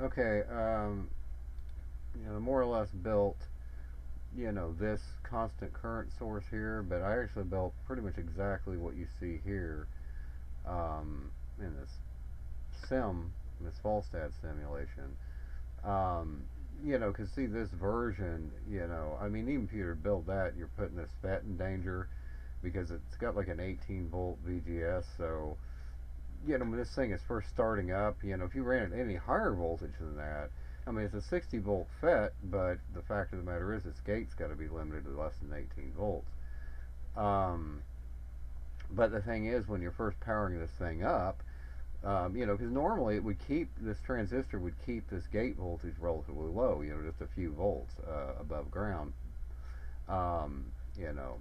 Okay, more or less built, this constant current source here, but I actually built pretty much exactly what you see here in this sim, this Falstad simulation. Because see this version, I mean, even if you were to build that, you're putting this FET in danger because it's got like an 18 volt VGS. So, when this thing is first starting up, if you ran it any higher voltage than that, I mean, it's a 60 volt FET, but the fact of the matter is its gate's got to be limited to less than 18 volts. Um, but the thing is, when you're first powering this thing up, because normally it would keep this transistor would keep this gate voltage relatively low, just a few volts above ground, um, you know,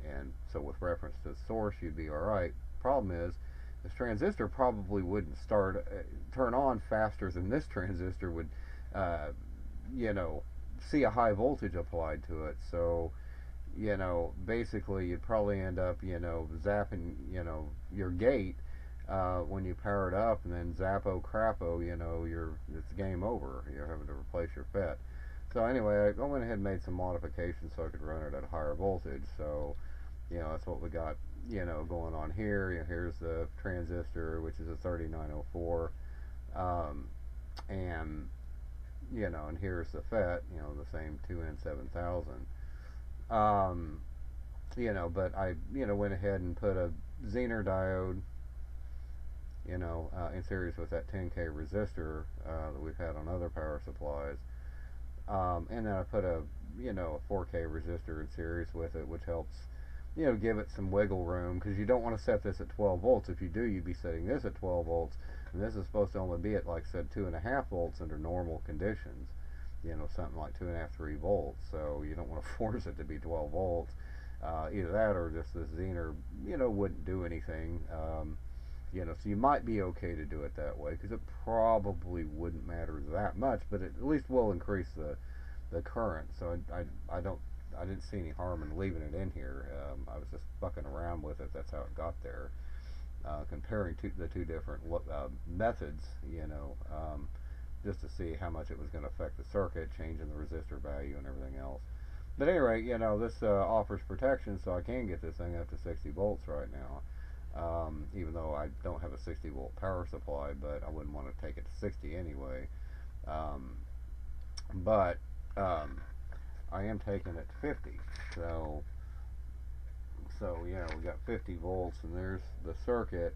and so with reference to the source, you'd be all right. Problem is, this transistor probably wouldn't turn on faster than this transistor would, uh, you know, see a high voltage applied to it. So, basically you'd probably end up, zapping, your gate when you power it up, and then zappo crapo, it's game over. You're having to replace your FET. So anyway, I went ahead and made some modifications so I could run it at a higher voltage. So, that's what we got, going on here. Here's the transistor, which is a 3904, and and here's the FET, the same 2N7000. But I, went ahead and put a Zener diode, in series with that 10K resistor that we've had on other power supplies. And then I put a 4K resistor in series with it, which helps give it some wiggle room, because you don't want to set this at 12 volts. If you do, you'd be setting this at 12 volts, and this is supposed to only be at, like I said, 2.5 volts under normal conditions. Something like 2.5, 3 volts. So you don't want to force it to be 12 volts. Either that or just the Zener, wouldn't do anything. So you might be okay to do it that way, because it probably wouldn't matter that much, but it at least will increase the current. So I didn't see any harm in leaving it in here. I was just fucking around with it. That's how it got there. Comparing the two different methods, just to see how much it was going to affect the circuit, changing the resistor value and everything else. But anyway, this offers protection, so I can get this thing up to 60 volts right now. Even though I don't have a 60 volt power supply, but I wouldn't want to take it to 60 anyway. But I am taking it to 50. So we got 50 volts, and there's the circuit.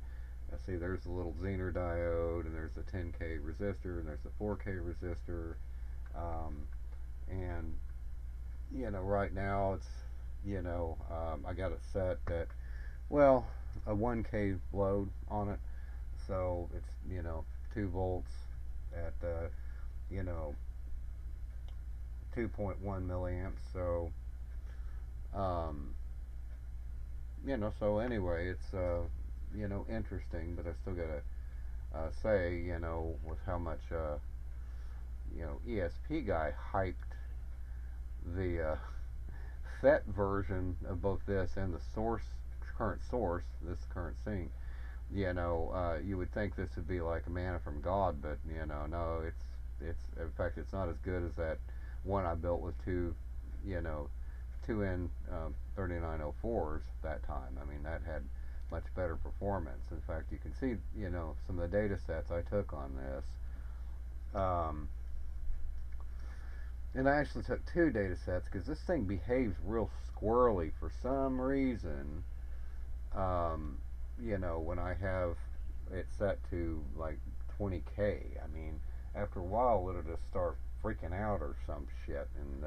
See, there's the little Zener diode, and there's the 10K resistor, and there's the 4K resistor. And right now it's I got it set at, well, a 1K load on it, so it's 2 volts at 2.1 milliamps. So so anyway, it's interesting, but I still gotta say, with how much ESP guy hyped the FET version of both this and the current source, this current sync, you would think this would be like a manna from God, but no, it's in fact, it's not as good as that one I built with two N 3904s that time. I mean, that had much better performance. In fact, you can see some of the data sets I took on this. And I actually took 2 data sets, because this thing behaves real squirrely for some reason. When I have it set to like 20K, I mean, after a while it'll just start freaking out or some shit, and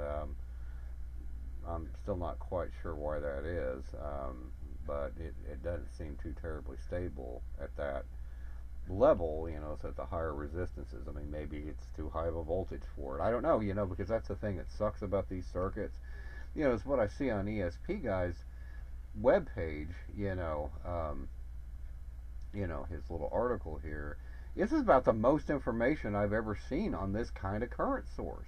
I'm still not quite sure why that is, but it doesn't seem too terribly stable at that level, it's at the higher resistances. I mean, maybe it's too high of a voltage for it. I don't know, because that's the thing that sucks about these circuits. It's what I see on ESP Guy's webpage, his little article here. This is about the most information I've ever seen on this kind of current source.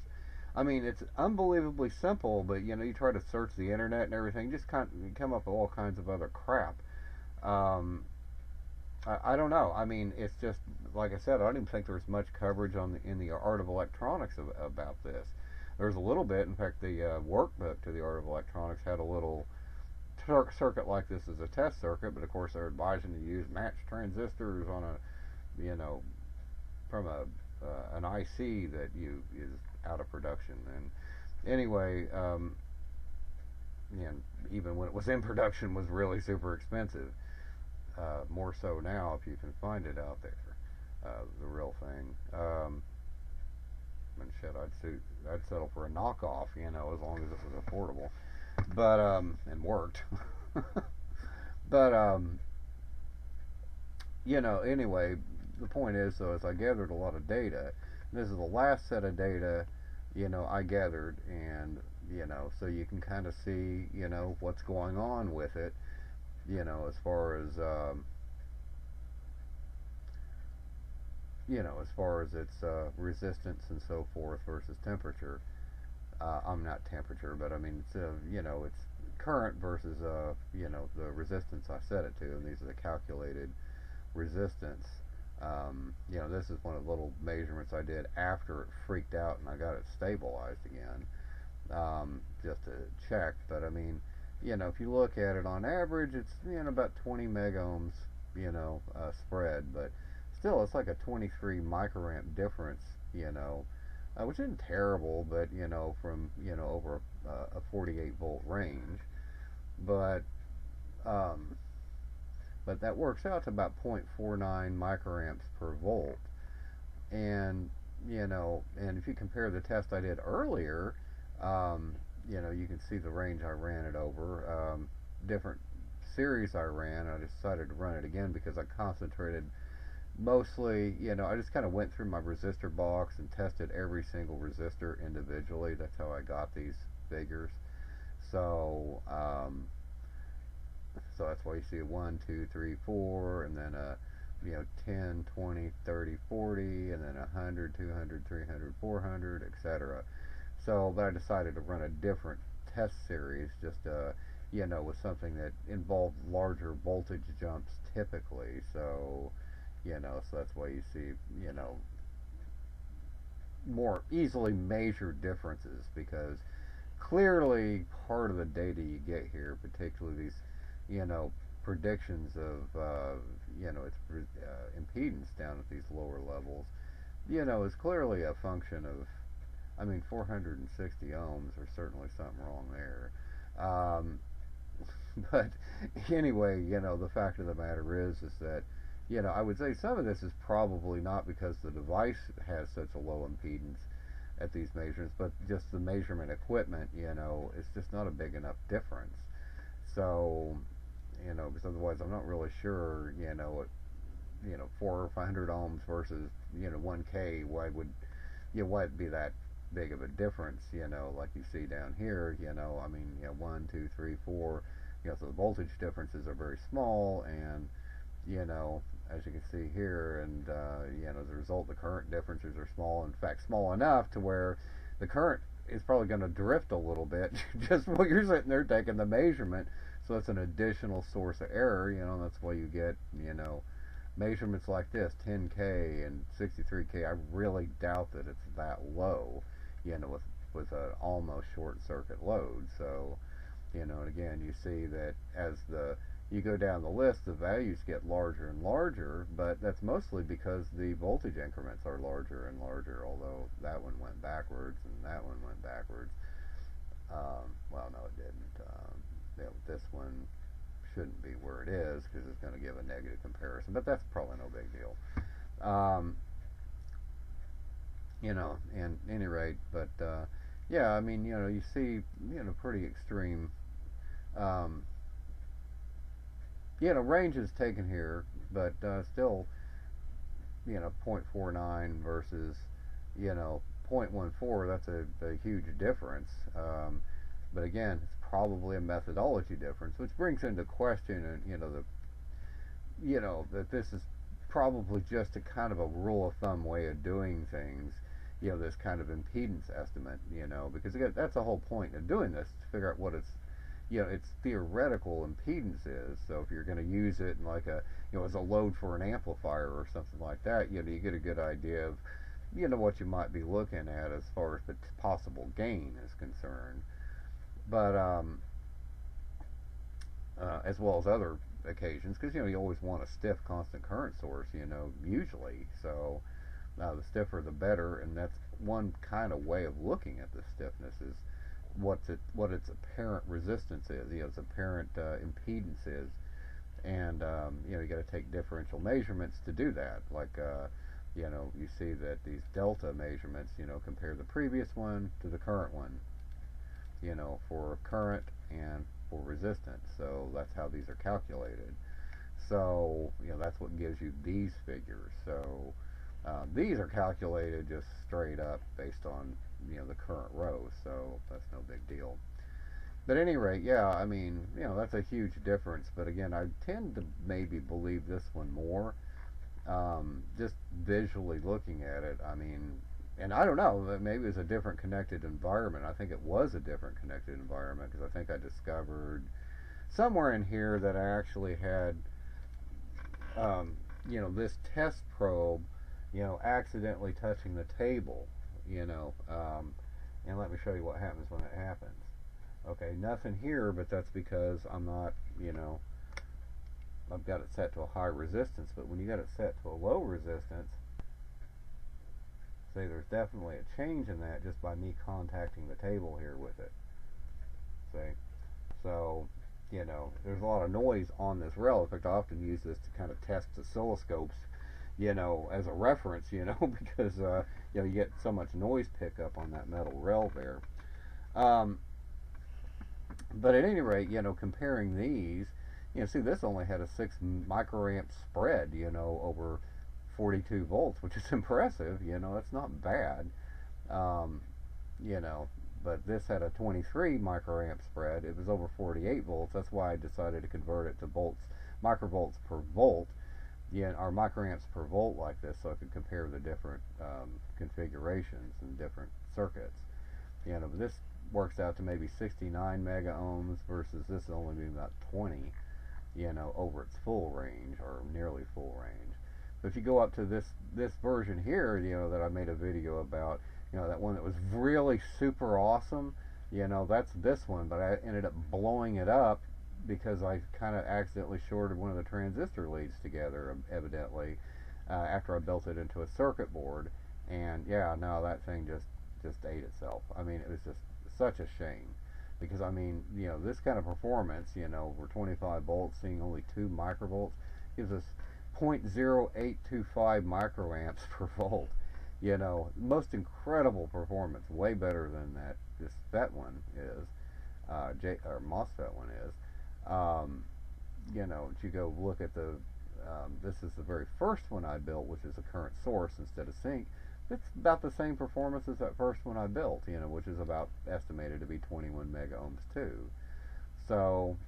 I mean, it's unbelievably simple, but you try to search the internet and everything, just you come up with all kinds of other crap. I don't know. I mean, it's just like I said. I don't even think there's much coverage in the art of electronics about this. There's a little bit. In fact, the workbook to the art of electronics had a little circuit like this as a test circuit, but of course they're advising to use matched transistors on a, from a an IC that is out of production. And anyway, even when it was in production, was really super expensive. More so now if you can find it out there, the real thing. And shit, I'd settle for a knockoff, as long as it was affordable, but and worked. But anyway, the point is, though, is I gathered a lot of data. This is the last set of data, I gathered, and so you can kind of see, what's going on with it, as far as as far as its resistance and so forth versus temperature. I'm not temperature, but I mean it's current versus the resistance I set it to, and these are the calculated resistance. This is one of the little measurements I did after it freaked out and I got it stabilized again, just to check. But I mean, if you look at it on average, it's about 20 megohms, spread, but still it's like a 23 microamp difference, which isn't terrible, but from over a 48 volt range, but that works out to about 0.49 microamps per volt. And and if you compare the test I did earlier, you can see the range I ran it over. Different series I ran, I decided to run it again because I concentrated mostly, I just kind of went through my resistor box and tested every single resistor individually. That's how I got these figures. So so that's why you see a 1, 2, 3, 4, and then a 10, 20, 30, 40, and then 100, 200, 300, 400, etc. So, but I decided to run a different test series, just with something that involved larger voltage jumps typically. So, so that's why you see, more easily measured differences, because clearly part of the data you get here, particularly these, predictions of, its impedance down at these lower levels, is clearly a function of, 460 ohms, there's certainly something wrong there. But anyway, the fact of the matter is that, I would say some of this is probably not because the device has such a low impedance at these measurements, but just the measurement equipment, it's just not a big enough difference. So, because otherwise I'm not really sure, what, 400 or 500 ohms versus, 1K, why it'd be that big of a difference, like you see down here, 1, 2, 3, 4, so the voltage differences are very small, and, as you can see here, and as a result, the current differences are small. In fact, small enough to where the current is probably going to drift a little bit just while you're sitting there taking the measurement. So that's an additional source of error. That's why you get measurements like this, 10K and 63K. I really doubt that it's that low, with an almost short circuit load. So, and again, you see that as you go down the list, the values get larger and larger, but that's mostly because the voltage increments are larger and larger, although that one went backwards and that one went backwards. Well, no, it didn't. This one shouldn't be where it is because it's going to give a negative comparison, but that's probably no big deal. And any rate, but yeah, you see, pretty extreme, ranges taken here, but still, 0.49 versus, 0.14, that's a huge difference. But again, it's probably a methodology difference, which brings into question, that this is probably just a kind of a rule of thumb way of doing things, this kind of impedance estimate, because again, that's the whole point of doing this, to figure out what its, its theoretical impedance is. So if you're going to use it in like a, as a load for an amplifier or something like that, you get a good idea of, what you might be looking at as far as the possible gain is concerned. But as well as other occasions, because you always want a stiff constant current source, usually. So the stiffer the better, and that's one kind of way of looking at the stiffness is what its apparent resistance is, its apparent impedance is, and you got to take differential measurements to do that. Like you see that these delta measurements, compare the previous one to the current one, for current and for resistance. So that's how these are calculated. So that's what gives you these figures. So these are calculated just straight up based on the current row, so that's no big deal. But at any rate, yeah, I mean, that's a huge difference. But again, I tend to maybe believe this one more, just visually looking at it. I mean, and I don't know, maybe it was a different connected environment. I think it was a different connected environment, because I think I discovered somewhere in here that I actually had, this test probe, accidentally touching the table, and let me show you what happens when it happens. Okay, nothing here, but that's because I'm not, I've got it set to a high resistance. But when you got it set to a low resistance, see, there's definitely a change in that just by me contacting the table here with it. See? So, there's a lot of noise on this rail. In fact, I often use this to kind of test oscilloscopes, as a reference, because, you get so much noise pickup on that metal rail there. But at any rate, comparing these, see, this only had a 6 microamp spread, over 42 volts, which is impressive. It's not bad. But this had a 23 microamp spread. It was over 48 volts. That's why I decided to convert it to volts, microvolts per volt, or microamps per volt like this, so I could compare the different configurations and different circuits. But this works out to maybe 69 mega ohms versus this only being about 20, over its full range, or nearly full range. But if you go up to this version here, that I made a video about, that one that was really super awesome, that's this one. But I ended up blowing it up because I kind of accidentally shorted one of the transistor leads together, evidently, after I built it into a circuit board. And yeah, no, that thing just ate itself. I mean, it was just such a shame, because I mean, this kind of performance, over 25 volts, seeing only 2 microvolts, gives us 0.0825 microamps per volt. Most incredible performance, way better than that FET one is, or MOSFET one is. You go look at the, this is the very first one I built, which is a current source instead of sink. It's about the same performance as that first one I built, which is about estimated to be 21 mega ohms too. So,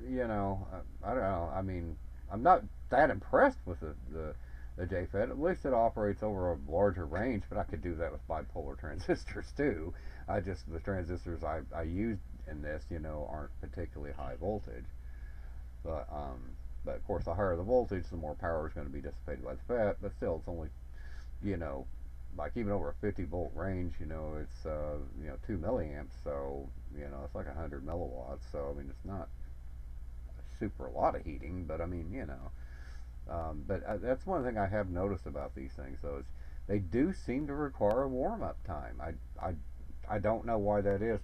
I don't know. I mean, I'm not that impressed with the JFET. At least it operates over a larger range, but I could do that with bipolar transistors too. The transistors I used in this, aren't particularly high voltage. But of course, the higher the voltage, the more power is going to be dissipated by the FET. But still, it's only, like even over a 50 volt range, it's 2 milliamps, so it's like 100 milliwatts. So I mean, it's not super a lot of heating, but I mean, but that's one thing I have noticed about these things, though, is they do seem to require a warm-up time. I don't know why that is,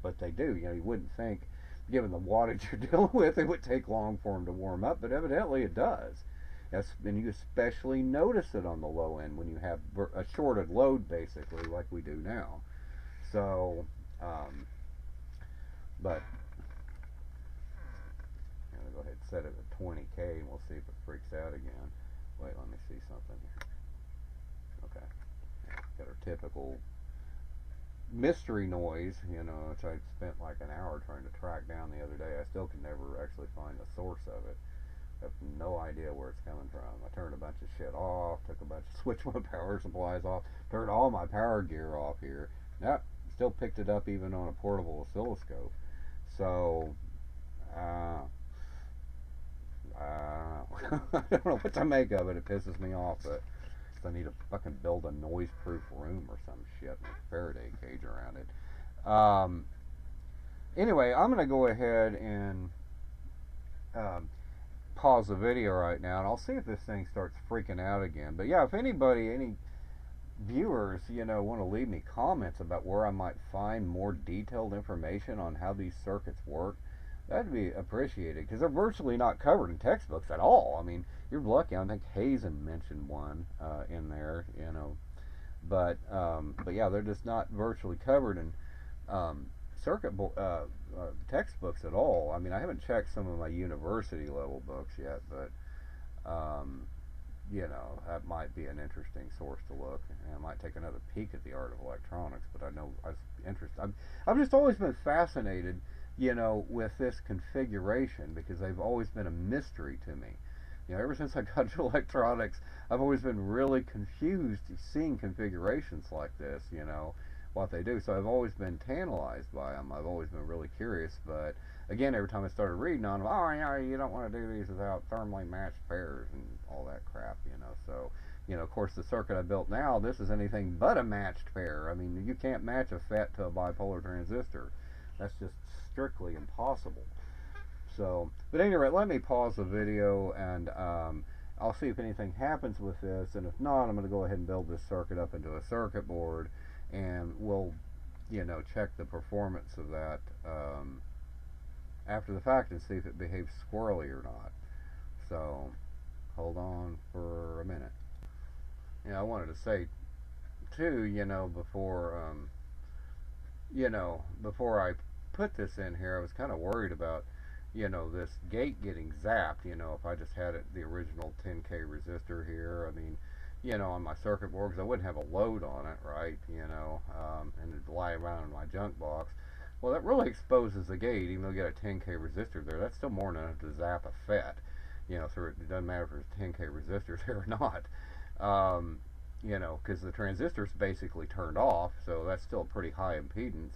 but they do. You wouldn't think, given the wattage you're dealing with, it would take long for them to warm up, but evidently it does. And you especially notice it on the low end when you have a shorted load, basically, like we do now. So, but I'm going to go ahead and set it at 20K, and we'll see if it freaks out again. Wait, let me see something here. Okay. Got our typical mystery noise, which I spent like an hour trying to track down the other day. I still can never actually find the source of it. I have no idea where it's coming from. I turned a bunch of shit off, switched my power supplies off, turned all my power gear off here. Nope, still picked it up even on a portable oscilloscope. So, Uh, I don't know what to make of it. It pisses me off, but I need to fucking build a noise-proof room or some shit with a Faraday cage around it. Anyway, I'm gonna go ahead and um, pause the video right now, and I'll see if this thing starts freaking out again. But yeah, if anybody, any viewers, want to leave me comments about where I might find more detailed information on how these circuits work, that'd be appreciated, because they're virtually not covered in textbooks at all. I mean, you're lucky. I think Hazen mentioned one in there, but yeah, they're just not virtually covered in textbooks at all. I mean, I haven't checked some of my university level books yet, but that might be an interesting source to look. And I might take another peek at the art of electronics, but I know I was interested. I've just always been fascinated, with this configuration, because they've always been a mystery to me. Ever since I got into electronics, I've always been really confused seeing configurations like this, what they do. So I've always been tantalized by them. I've always been really curious, but again, every time I started reading on them, oh yeah, you don't want to do these without thermally matched pairs and all that crap, So, of course, the circuit I built now, this is anything but a matched pair. I mean, you can't match a FET to a bipolar transistor. That's just strictly impossible. So, but anyway, let me pause the video, and I'll see if anything happens with this, and if not, I'm going to go ahead and build this circuit up into a circuit board, and we'll, check the performance of that after the fact and see if it behaves squirrely or not. So, hold on for a minute. I wanted to say, too, before I put this in here, I was kind of worried about, this gate getting zapped, if I just had the original 10K resistor here. I mean, on my circuit board, because I wouldn't have a load on it, right, and it'd lie around in my junk box. Well, that really exposes the gate. Even though you get a 10K resistor there, that's still more than enough to zap a FET. So it doesn't matter if there's 10K resistors there or not. Because the transistor's basically turned off, so that's still a pretty high impedance.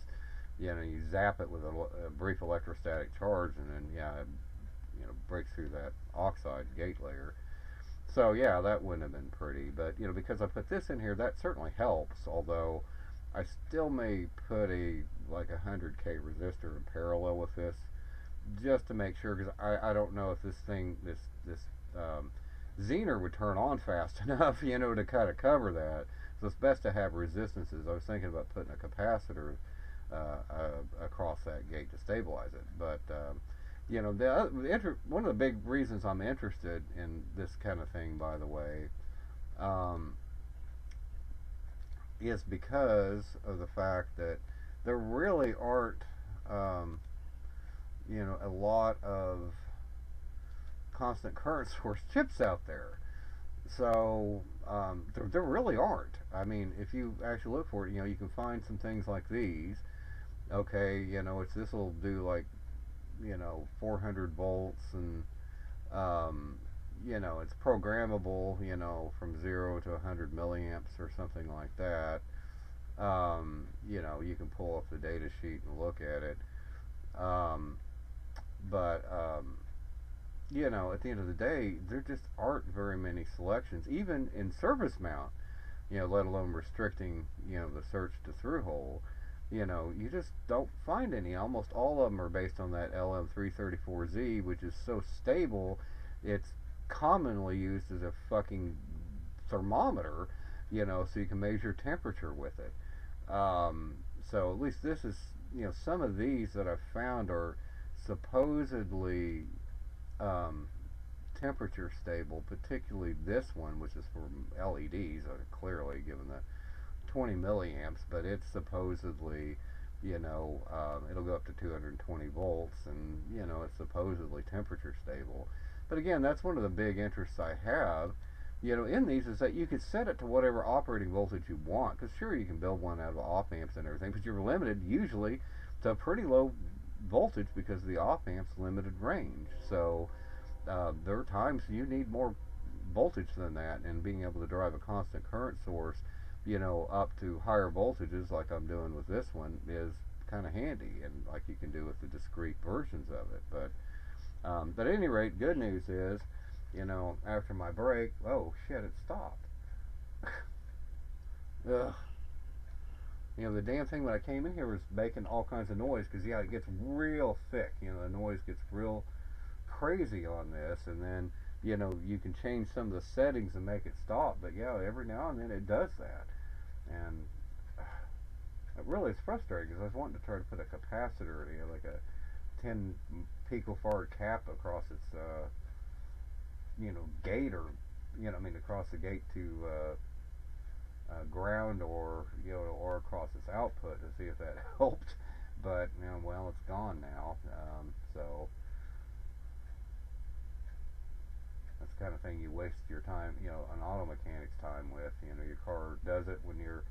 You zap it with a brief electrostatic charge, and then, it breaks through that oxide gate layer. So, yeah, that wouldn't have been pretty. But, because I put this in here, that certainly helps, although I still may put a 100K resistor in parallel with this, just to make sure, because I don't know if this Zener would turn on fast enough, to kind of cover that. So it's best to have resistances. I was thinking about putting a capacitor across that gate to stabilize it, but one of the big reasons I'm interested in this kind of thing, by the way, is because of the fact that there really aren't a lot of constant current source chips out there. So there really aren't. I mean, if you actually look for it, you can find some things like these. Okay, this will do 400 volts, and it's programmable, from 0 to 100 milliamps or something like that. You can pull up the data sheet and look at it. But at the end of the day, there just aren't very many selections, even in surface mount, let alone restricting, the search to through hole. You just don't find any. Almost all of them are based on that LM334Z, which is so stable, it's commonly used as a fucking thermometer, so you can measure temperature with it. So at least this is, some of these that I've found are supposedly temperature stable, particularly this one, which is for LEDs, clearly, given the 20 milliamps, but it's supposedly, it'll go up to 220 volts, and, it's supposedly temperature stable. But again, that's one of the big interests I have, in these, is that you can set it to whatever operating voltage you want, because sure, you can build one out of op amps and everything, but you're limited, usually, to a pretty low voltage because of the op amp's limited range. So, there are times you need more voltage than that, and being able to drive a constant current source, up to higher voltages like I'm doing with this one is kind of handy, and like you can do with the discrete versions of it. But But at any rate, good news is, after my break, oh shit, it stopped. Ugh. The damn thing when I came in here was making all kinds of noise because, yeah, it gets real thick. The noise gets real crazy on this, and then, you can change some of the settings and make it stop, but yeah, every now and then it does that. And it really is frustrating because I was wanting to try to put a capacitor, like a 10 picofarad cap across its, gate, or, across the gate to, ground, or or across its output, to see if that helped. But well, it's gone now. So that's the kind of thing you waste your time, an auto mechanic's time with. Your car does it when you're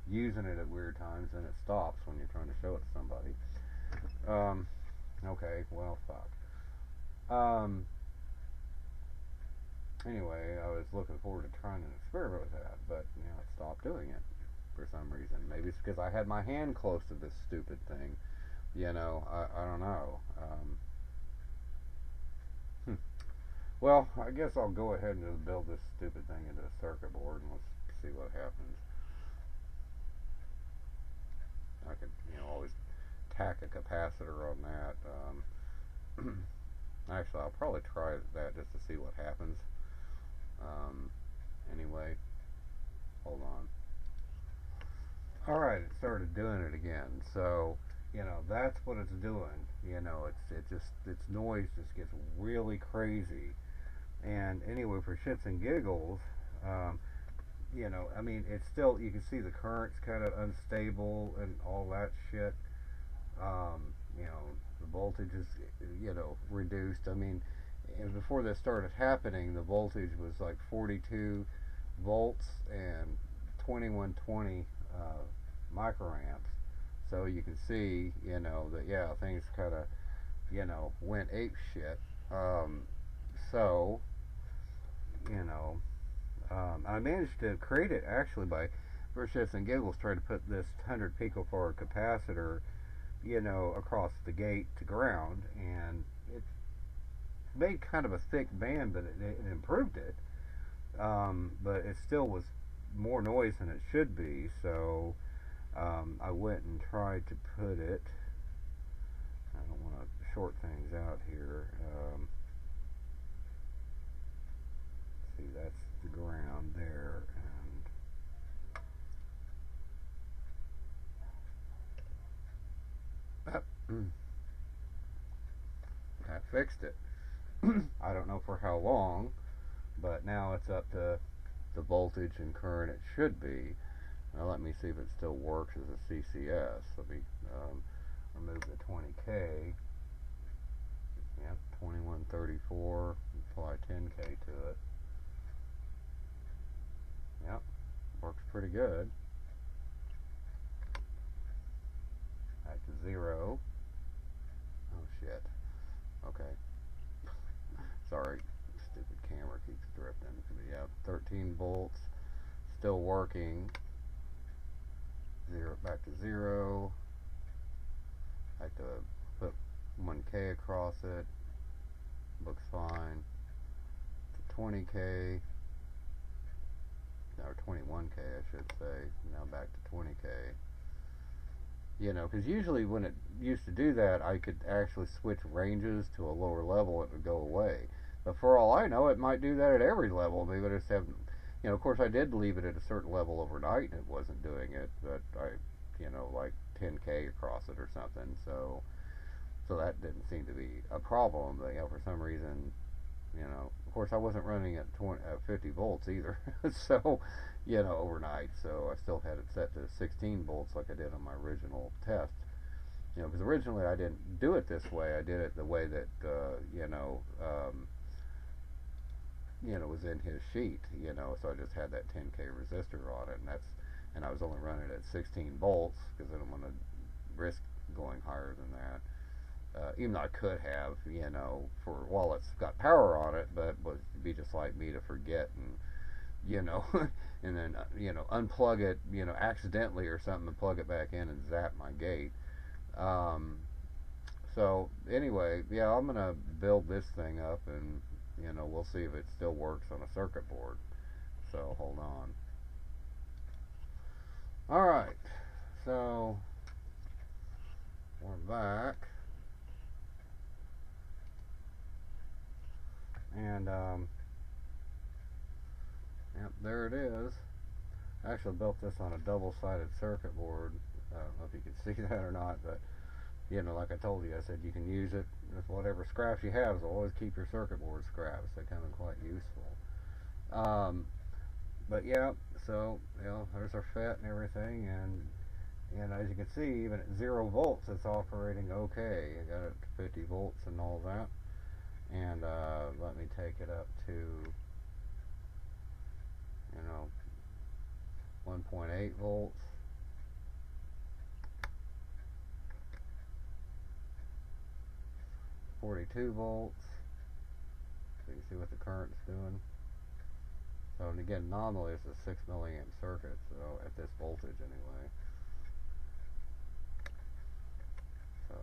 using it at weird times, and it stops when you're trying to show it to somebody. Okay, well, fuck. Anyway, I was looking forward to trying an experiment with that, but it stopped doing it for some reason. Maybe it's because I had my hand close to this stupid thing. I don't know. Well, I guess I'll go ahead and just build this stupid thing into a circuit board, and let's see what happens. I could, always tack a capacitor on that. Actually, I'll probably try that just to see what happens. Anyway, hold on. Alright, it started doing it again. So, that's what it's doing. Its noise just gets really crazy. And anyway, for shits and giggles, it's still, you can see the current's kind of unstable and all that shit. The voltage is, reduced. And before this started happening, the voltage was like 42 volts and 2120 microamps. So you can see, that, yeah, things kind of, went ape shit. So, I managed to create it actually by, for shits and giggles, trying to put this 100 picofarad capacitor, across the gate to ground, and it made kind of a thick band, but it improved it. But it still was more noise than it should be, so I went and tried to put it, I don't want to short things out here, see, that's the ground there, and that fixed it. I don't know for how long, but now it's up to the voltage and current it should be. Now let me see if it still works as a CCS. Let me remove the 20K. Yep, 2134. Apply 10K to it. Yep, works pretty good. Back to 0. Oh shit. Okay. Sorry, stupid camera keeps drifting. Yeah, 13 volts, still working. Back to 0. I have to put 1K across it. Looks fine. To 20K. Or 21K, I should say. Now back to 20K. Because usually when it used to do that, I could actually switch ranges to a lower level, it would go away. But for all I know, it might do that at every level. Maybe I just haven't, of course I did leave it at a certain level overnight and it wasn't doing it, but I, like 10K across it or something, so that didn't seem to be a problem. But, for some reason, of course I wasn't running at 50 volts either, so, overnight, so I still had it set to 16 volts like I did on my original test. Because originally I didn't do it this way. I did it the way that, was in his sheet, so I just had that 10K resistor on it, and I was only running it at 16 volts because I didn't want to risk going higher than that. Even though I could have, for while it's got power on it, but would be just like me to forget and, and then, unplug it, accidentally or something and plug it back in and zap my gate. So anyway, yeah, I'm gonna build this thing up, and we'll see if it still works on a circuit board. So hold on. All right, so we're back, and yep, there it is. I actually built this on a double-sided circuit board. I don't know if you can see that or not, but like I told you, I said you can use it with whatever scraps you have, so always keep your circuit board scraps. They come in quite useful. But yeah, so there's our FET and everything, and as you can see, even at 0 volts, it's operating okay. I got it to 50 volts and all that, and let me take it up to 1.8 volts. 42 volts. So you can see what the current's doing. So, and again, nominally it's a 6 milliamp circuit, so at this voltage anyway. So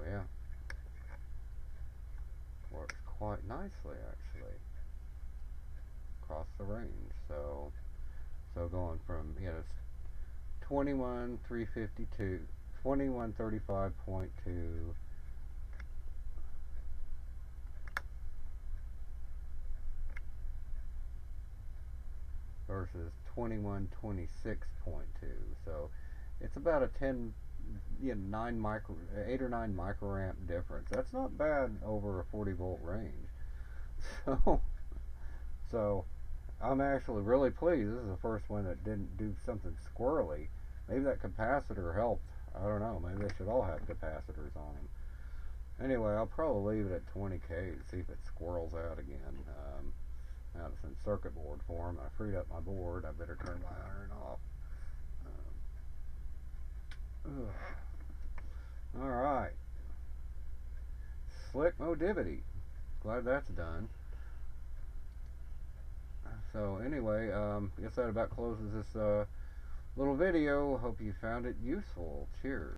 yeah, works quite nicely actually across the range. So going from 21,352, 2135.2 versus 2126.2. So it's about a 8 or 9 microamp difference. That's not bad over a 40 volt range. So I'm actually really pleased. This is the first one that didn't do something squirrely. Maybe that capacitor helped. I don't know. Maybe they should all have capacitors on them. Anyway, I'll probably leave it at 20K to see if it squirrels out again. Now it's in circuit board form. I freed up my board. I better turn my iron off. Alright. Slick modivity. Glad that's done. So anyway, I guess that about closes this little video. Hope you found it useful. Cheers.